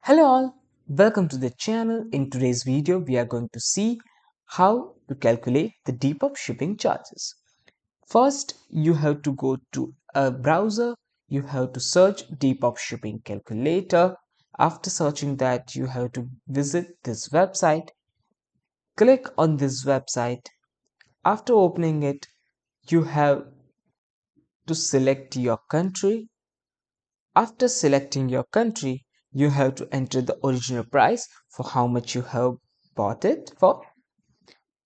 Hello all, welcome to the channel. In today's video, we are going to see how to calculate the Depop shipping charges. First, you have to go to a browser. You have to search Depop shipping calculator. After searching that, you have to visit this website. Click on this website. After opening it, you have to select your country. After selecting your country, you have to enter the original price for how much you have bought it for.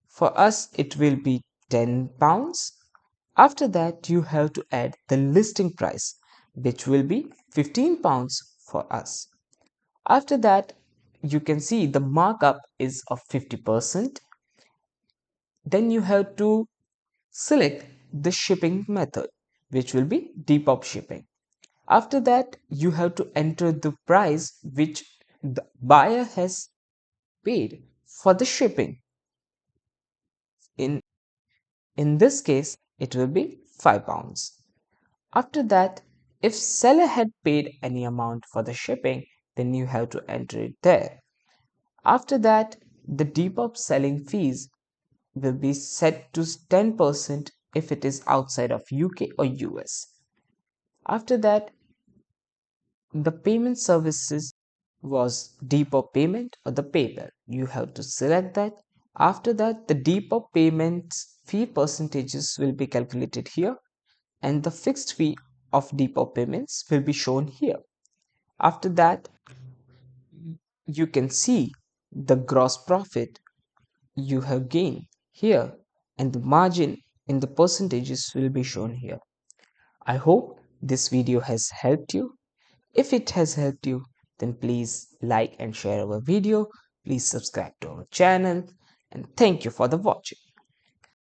For us, it will be £10. After that, you have to add the listing price, which will be £15 for us. After that, you can see the markup is of 50%. Then you have to select the shipping method, which will be Depop shipping. After that, you have to enter the price which the buyer has paid for the shipping. In, in this case, it will be £5. After that, if seller had paid any amount for the shipping, then you have to enter it there. After that, the Depop selling fees will be set to 10% if it is outside of UK or US. After that, the payment services was Depop payment or the PayPal. You have to select that. After that, the Depop payments fee percentages will be calculated here, and the fixed fee of Depop payments will be shown here. After that, you can see the gross profit you have gained here, and the margin in the percentages will be shown here. I hope this video has helped you. If it has helped you, then please like and share our video. Please subscribe to our channel, and thank you for the watching.